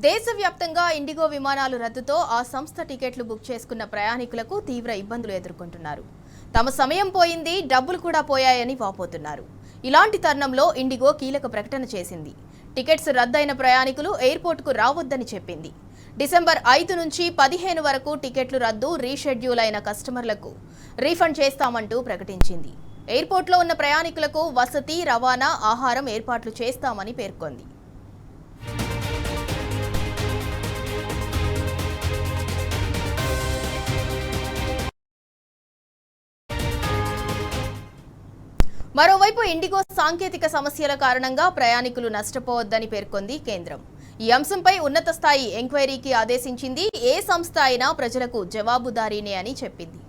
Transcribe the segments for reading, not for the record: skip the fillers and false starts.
దేశవ్యాప్తంగా ఇండిగో విమానాలు రద్దుతో ఆ సంస్థ టికెట్లు బుక్ చేసుకున్న ప్రయాణికులకు తీవ్ర ఇబ్బందులు ఎదుర్కొంటున్నారు. తమ సమయం పోయింది, డబ్బులు కూడా పోయాయని వాపోతున్నారు. ఇలాంటి తరుణంలో ఇండిగో కీలక ప్రకటన చేసింది. టికెట్స్ రద్దయిన ప్రయాణికులు ఎయిర్పోర్టుకు రావద్దని చెప్పింది. డిసెంబర్ 5 నుంచి 15 వరకు టికెట్లు రద్దు, రీషెడ్యూల్ అయిన కస్టమర్లకు రీఫండ్ చేస్తామంటూ ప్రకటించింది. ఎయిర్పోర్టులో ఉన్న ప్రయాణికులకు వసతి, రవాణా, ఆహారం ఏర్పాట్లు చేస్తామని పేర్కొంది. మరోవైపు ఇండిగో సాంకేతిక సమస్యల కారణంగా ప్రయాణికులు నష్టపోవద్దని పేర్కొంది కేంద్రం. ఈ అంశంపై ఉన్నత స్థాయి ఎంక్వైరీకి ఆదేశించింది. ఏ సంస్థ అయినా ప్రజలకు జవాబుదారీనే అని చెప్పింది.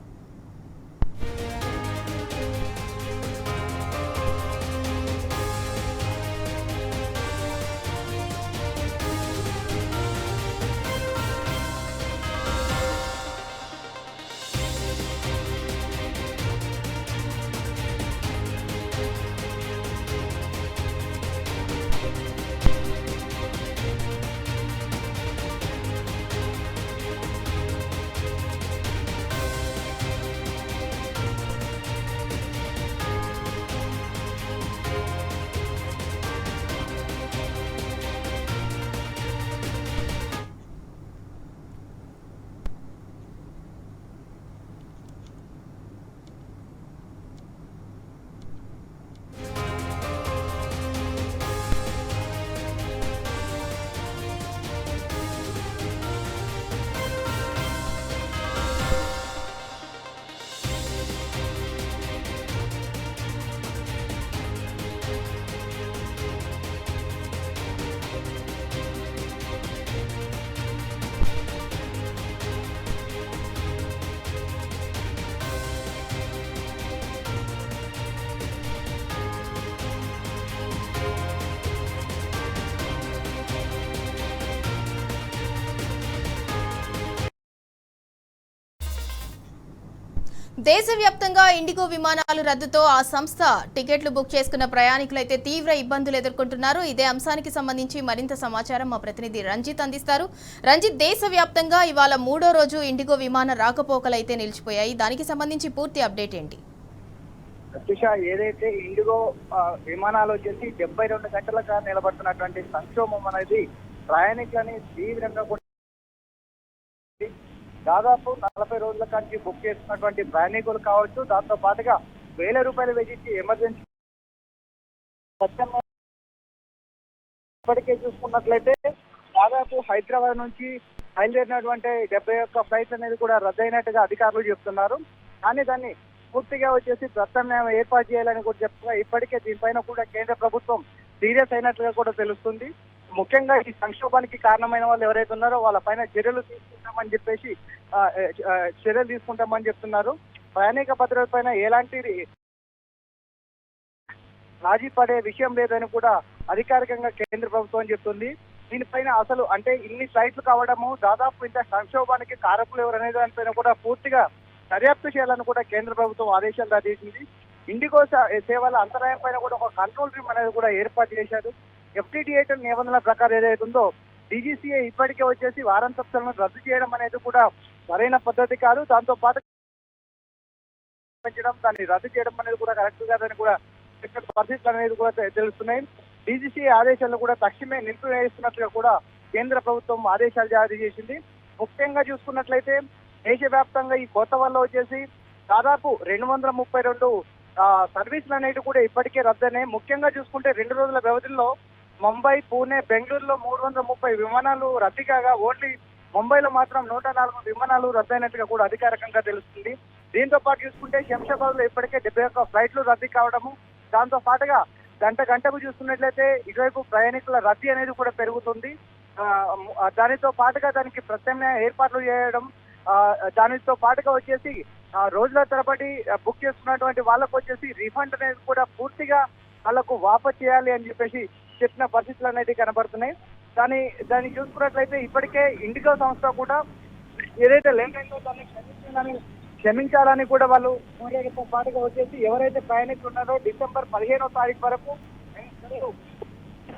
దేశవ్యాప్తంగా ఇండిగో విమానాలు రద్దుతో ఆ సంస్థ టికెట్లు బుక్ చేసుకున్న ప్రయాణికులైతే తీవ్ర ఇబ్బందులు ఎదుర్కొంటున్నారు. ఇదే అంశానికి సంబంధించి మరింత సమాచారం మా ప్రతినిధి రంజిత్ అందిస్తారు. రంజిత్, దేశవ్యాప్తంగా ఇవాళ 3వ రోజు ఇండిగో విమాన రాకపోకలైతే నిలిచిపోయాయి. దానికి సంబంధించి పూర్తి అప్డేట్ ఏంటి? ఏదైతే ఇండిగో విమానాలు వచ్చేసి 72 గంటలుగా నిలబడుతున్నటువంటి సంక్షోభం అనేది ప్రయాణికులని తీవ్రంగా దాదాపు 40 రోజుల నుంచి బుక్ చేస్తున్నటువంటి ప్రయాణికులు కావచ్చు, దాంతో పాటుగా ₹1000 వెచ్చించి ఎమర్జెన్సీ ఇప్పటికే చూసుకున్నట్లయితే దాదాపు హైదరాబాద్ నుంచి బయలుదేరినటువంటి 71 ఫ్లైట్స్ అనేది కూడా రద్దయినట్టుగా అధికారులు చెప్తున్నారు. కానీ దాన్ని పూర్తిగా వచ్చేసి ప్రత్యామ్నాయం ఏర్పాటు చేయాలని కూడా చెప్తున్నారు. ఇప్పటికే దీనిపైన కూడా కేంద్ర ప్రభుత్వం సీరియస్ అయినట్లుగా కూడా తెలుస్తుంది. ముఖ్యంగా ఈ సంక్షోభానికి కారణమైన వాళ్ళు ఎవరైతే ఉన్నారో వాళ్ళ పైన చర్యలు తీసుకుంటామని చెప్తున్నారు. ప్రయాణిక భద్రత పైన ఎలాంటి రాజీ పడే విషయం లేదని కూడా అధికారికంగా కేంద్ర ప్రభుత్వం చెప్తుంది. దీనిపైన అసలు అంటే ఇన్ని ఫ్లైట్లు కావడము, దాదాపు ఇంత సంక్షోభానికి కారకులు ఎవరనే దానిపైన కూడా పూర్తిగా దర్యాప్తు చేయాలని కూడా కేంద్ర ప్రభుత్వం ఆదేశాలు జారీ చేసింది. ఇండిగో సేవల అంతరాయం పైన కూడా ఒక కంట్రోల్ రూమ్ అనేది కూడా ఏర్పాటు చేశారు. FTDA నిబంధనల ప్రకారం ఏదైతే ఉందో DGCA ఇప్పటికే వచ్చేసి వారాంతపులను రద్దు చేయడం అనేది కూడా సరైన పద్ధతి కాదు. దాంతో పాటు దాన్ని రద్దు చేయడం అనేది కూడా కరెక్ట్ కాదని కూడా పరిస్థితులు అనేది కూడా తెలుస్తున్నాయి. DGCA ఆదేశాలను కూడా తక్షణమే నిలిపివేస్తున్నట్లుగా కూడా కేంద్ర ప్రభుత్వం ఆదేశాలు జారీ చేసింది. ముఖ్యంగా చూసుకున్నట్లయితే దేశవ్యాప్తంగా ఈ కొత్త వల్ల వచ్చేసి దాదాపు 232 సర్వీసులు అనేవి కూడా ఇప్పటికే రద్దయినాయి. ముఖ్యంగా చూసుకుంటే 2 రోజుల వ్యవధిలో ముంబై, పూణే, బెంగళూరులో 330 విమానాలు రద్దు కాగా ఓన్లీ ముంబైలో మాత్రం 104 విమానాలు రద్దయినట్టుగా కూడా అధికారికంగా తెలుస్తుంది. దీంతో పాటు చూసుకుంటే శంషాబాద్ లో ఇప్పటికే 71 ఫ్లైట్లు రద్దు కావడము, దాంతో పాటుగా గంటకు చూసుకున్నట్లయితే ఇటువైపు ప్రయాణికుల రద్దీ అనేది కూడా పెరుగుతుంది. దానితో పాటుగా దానికి ప్రత్యామ్నాయ ఏర్పాట్లు చేయడం, దానితో పాటుగా వచ్చేసి రోజుల తరబడి బుక్ చేసుకున్నటువంటి వాళ్ళకు వచ్చేసి రీఫండ్ అనేది కూడా పూర్తిగా వాళ్ళకు వాపస్ చేయాలి అని చెప్పేసి చెప్పిన పరిస్థితులు అనేది కనబడుతున్నాయి. దాన్ని చూసుకున్నట్లయితే ఇప్పటికే ఇండిగో సంస్థ కూడా ఏదైతే లేట్ అయిందో దాన్ని క్షమించాలని కూడా వాళ్ళు కోరేతో పాటుగా వచ్చేసి ఎవరైతే ప్రయాణికులు ఉన్నారో డిసెంబర్ 15వ తారీఖు వరకు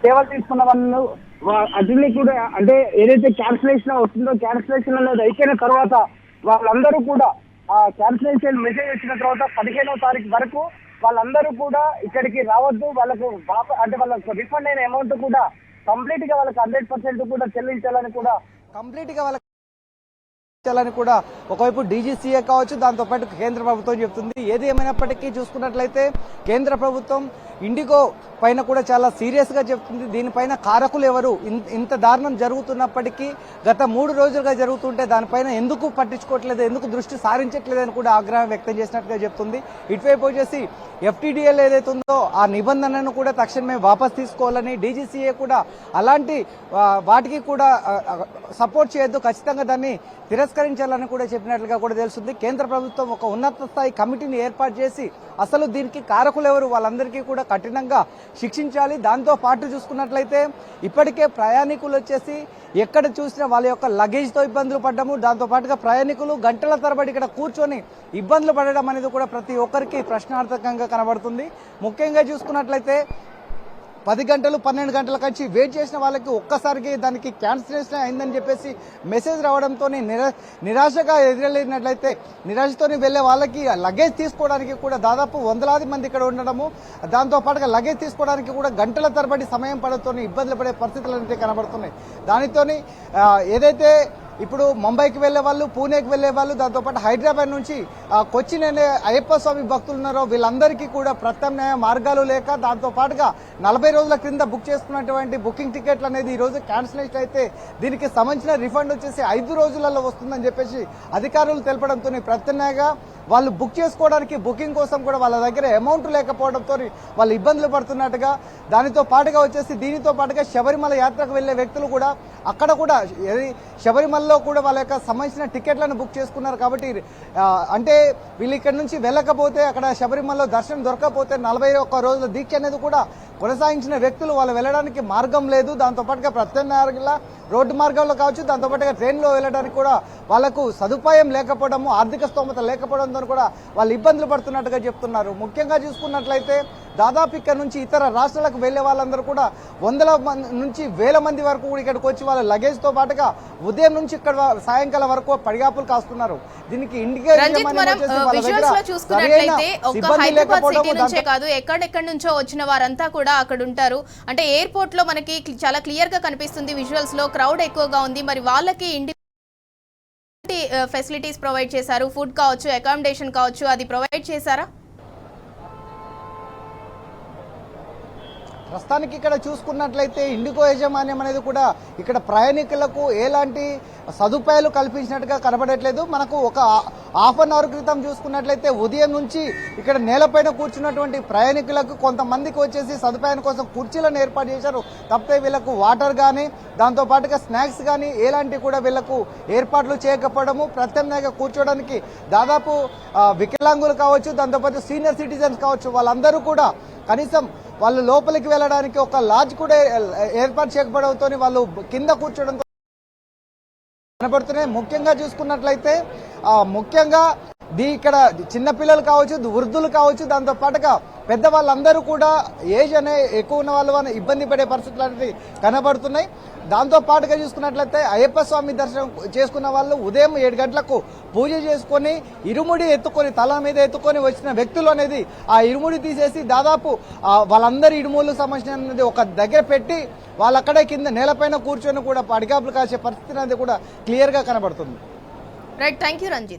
సేవలు తీసుకున్న వాళ్ళు అట్లనే కూడా అంటే ఏదైతే క్యాన్సిలేషన్ వస్తుందో క్యాన్సిలేషన్ అనేది అయిపోయిన తర్వాత వాళ్ళందరూ కూడా ఆ క్యాన్సిలేషన్ మెసేజ్ వచ్చిన తర్వాత 15వ తారీఖు వరకు వాళ్ళందరూ కూడా ఇక్కడికి రావద్దు, వాళ్ళకు అంటే వాళ్ళకు రిఫండ్ అయిన అమౌంట్ కూడా కంప్లీట్ గా వాళ్ళకి 100% కూడా చెల్లించాలని కూడా కంప్లీట్ గా వాళ్ళకి కూడా ఒకవైపు డీజీసీఏ కావచ్చు, దాంతోపాటు కేంద్ర ప్రభుత్వం చెప్తుంది. ఏది ఏమైనప్పటికీ చూసుకున్నట్లయితే కేంద్ర ప్రభుత్వం ఇండిగో పైన కూడా చాలా సీరియస్ గా చెప్తుంది. దీనిపైన కారకులు ఎవరు, ఇంత దారుణం జరుగుతున్నప్పటికీ గత 3 రోజులుగా జరుగుతుంటే దానిపైన ఎందుకు పట్టించుకోవట్లేదు, ఎందుకు దృష్టి సారించట్లేదు అని కూడా ఆగ్రహం వ్యక్తం చేసినట్టుగా చెప్తుంది. ఇటువైపు వచ్చేసి FTDL ఏదైతే ఉందో ఆ నిబంధనను కూడా తక్షణమే వాపస్ తీసుకోవాలని, డీజీసీఏ కూడా అలాంటి వాటికి కూడా సపోర్ట్ చేయొద్దు, ఖచ్చితంగా దాన్ని తిరస్కరించాలని కూడా చెప్పినట్లుగా కూడా తెలుస్తుంది. కేంద్ర ప్రభుత్వం ఒక ఉన్నత స్థాయి కమిటీని ఏర్పాటు చేసి అసలు దీనికి కారకులు ఎవరు వాళ్ళందరికీ కూడా కఠినంగా శిక్షించాలి. దాంతో పాటు చూసుకున్నట్లయితే ఇప్పటికే ప్రయాణికులు వచ్చేసి ఎక్కడ చూసినా వాళ్ళ యొక్క లగేజ్తో ఇబ్బందులు పడ్డము, దాంతో పాటుగా ప్రయాణికులు గంటల తరబడి ఇక్కడ కూర్చొని ఇబ్బందులు పడడం అనేది కూడా ప్రతి ఒక్కరికి ప్రశ్నార్థకంగా కనబడుతుంది. ముఖ్యంగా చూసుకున్నట్లయితే 10 గంటలు 12 గంటల కంచి వెయిట్ చేసిన వాళ్ళకి ఒక్కసారికి దానికి క్యాన్సిలేషన్ అయిందని చెప్పేసి మెసేజ్ రావడంతో నిరాశగా ఎదురెళ్ళినట్లయితే నిరాశతో వెళ్లే వాళ్ళకి లగేజ్ తీసుకోవడానికి కూడా దాదాపు వందలాది మంది ఇక్కడ ఉండడము, దాంతో పాటుగా లగేజ్ తీసుకోవడానికి కూడా గంటల తరబడి సమయం పడతో ఇబ్బందులు పడే పరిస్థితులు అయితే కనబడుతున్నాయి. దానితోని ఏదైతే ఇప్పుడు ముంబైకి వెళ్లే వాళ్ళు, పూణేకి వెళ్లే వాళ్ళు, దాంతోపాటు హైదరాబాద్ నుంచి కొచ్చిన్ అనే అయ్యప్ప స్వామి భక్తులు ఉన్నారో వీళ్ళందరికీ కూడా ప్రత్యామ్నాయ మార్గాలు లేక దాంతో పాటుగా 40 రోజుల క్రింద బుక్ చేసుకున్నటువంటి బుకింగ్ టికెట్లు అనేది ఈ రోజు క్యాన్సిలేషన్ అయితే దీనికి సంబంధించిన రిఫండ్ వచ్చేసి 5 రోజులలో వస్తుందని చెప్పేసి అధికారులు తెలపడంతో ప్రత్యామ్నాయంగా వాళ్ళు బుక్ చేసుకోవడానికి బుకింగ్ కోసం కూడా వాళ్ళ దగ్గర అమౌంట్ లేకపోవడంతో వాళ్ళు ఇబ్బందులు పడుతున్నట్టుగా, దానితో పాటుగా వచ్చేసి దీనితో పాటుగా శబరిమల యాత్రకు వెళ్లే వ్యక్తులు కూడా అక్కడ కూడా శబరిమలలో కూడా వాళ్ళ యొక్క సంబంధించిన టికెట్లను బుక్ చేసుకున్నారు. కాబట్టి అంటే వీళ్ళు ఇక్కడ నుంచి వెళ్ళకపోతే అక్కడ శబరిమలలో దర్శనం దొరకకపోతే 41 రోజుల దీక్ష అనేది కూడా కొనసాగించిన వ్యక్తులు వాళ్ళు వెళ్ళడానికి మార్గం లేదు. దాంతో పాటుగా ప్రత్యామ్నాయంగా రోడ్డు మార్గంలో కావచ్చు, దాంతో పాటుగా ట్రైన్లో వెళ్ళడానికి కూడా వాళ్లకు సదుపాయం లేకపోవడము, ఆర్థిక స్తోమత లేకపోవడంతో కూడా వాళ్ళు ఇబ్బందులు పడుతున్నట్టుగా చెప్తున్నారు. ముఖ్యంగా చూసుకున్నట్లయితే దాదాపు ఇక్కడ నుంచి ఇతర రాష్ట్రాలకు వెళ్లే వాళ్ళందరూ కూడా వందల మంది నుంచి వేల మంది వరకు కూడా ఇక్కడికి వచ్చి వాళ్ళ లగేజ్ తో పాటుగా ఉదయం నుంచి ఇక్కడ సాయంకాలం వరకు పడిగాపులు కాస్తున్నారు. దీనికి కాదు ఎక్కడెక్కడి నుంచో వచ్చిన వారంతా కూడా అక్కడ ఉంటారు. అంటే ఎయిర్పోర్ట్ లో మనకి చాలా క్లియర్ గా కనిపిస్తుంది విజువల్స్ లో, క్రౌడ్ ఎక్కువగా ఉంది. మరి వాళ్ళకి ఫెసిలిటీస్ ప్రొవైడ్ చేశారు, ఫుడ్ కావచ్చు, అకామిడేషన్ కావచ్చు, అది ప్రొవైడ్ చేశారా? ప్రస్తుతానికి ఇక్కడ చూసుకున్నట్లయితే ఇండిగో యాజమాన్యం అనేది కూడా ఇక్కడ ప్రయాణికులకు ఎలాంటి సదుపాయాలు కల్పించినట్టుగా కనబడట్లేదు. మనకు ఒక హాఫ్ అన్ అవర్ క్రితం చూసుకున్నట్లయితే ఉదయం నుంచి ఇక్కడ నేలపైన కూర్చున్నటువంటి ప్రయాణికులకు కొంతమందికి వచ్చేసి సదుపాయం కోసం కుర్చీలను ఏర్పాటు చేశారు. తప్పితే వీళ్ళకు వాటర్ కానీ దాంతో పాటుగా స్నాక్స్ కానీ ఎలాంటి కూడా వీళ్ళకు ఏర్పాట్లు చేయకపోవడము, ప్రత్యామ్నాయంగా కూర్చోవడానికి దాదాపు వికలాంగులు కావచ్చు, దాంతోపాటు సీనియర్ సిటిజన్స్ కావచ్చు, వాళ్ళందరూ కూడా కనీసం వాళ్ళు లోపలికి వెళ్ళడానికి ఒక లాడ్జ్ కూడా ఏర్పాటు చేయకపోవడంతో వాళ్ళు కింద కూర్చోవడంతో కనబడుతున్నాయి. ముఖ్యంగా చూసుకున్నట్లయితే ముఖ్యంగా ఇక్కడ చిన్నపిల్లలు కావచ్చు, వృద్ధులు కావచ్చు, దాంతో పాటుగా పెద్దవాళ్ళందరూ కూడా ఏజ్ అనే ఎక్కువ ఉన్న వాళ్ళు ఇబ్బంది పడే పరిస్థితులు అనేది కనబడుతున్నాయి. దాంతో పాటుగా చూసుకున్నట్లయితే అయ్యప్ప స్వామి దర్శనం చేసుకున్న వాళ్ళు ఉదయం 7 గంటలకు పూజ చేసుకొని ఇరుముడి ఎత్తుకొని తల మీద ఎత్తుకొని వచ్చిన వ్యక్తులు అనేది ఆ ఇరుముడి తీసేసి దాదాపు వాళ్ళందరి ఇరుములకు సంబంధించినది ఒక దగ్గర పెట్టి వాళ్ళు అక్కడే కింద నేలపైన కూర్చొని కూడా పడిగాపులు కాసే పరిస్థితి అనేది కూడా క్లియర్ గా కనబడుతుంది. Right, thank you Ranjith.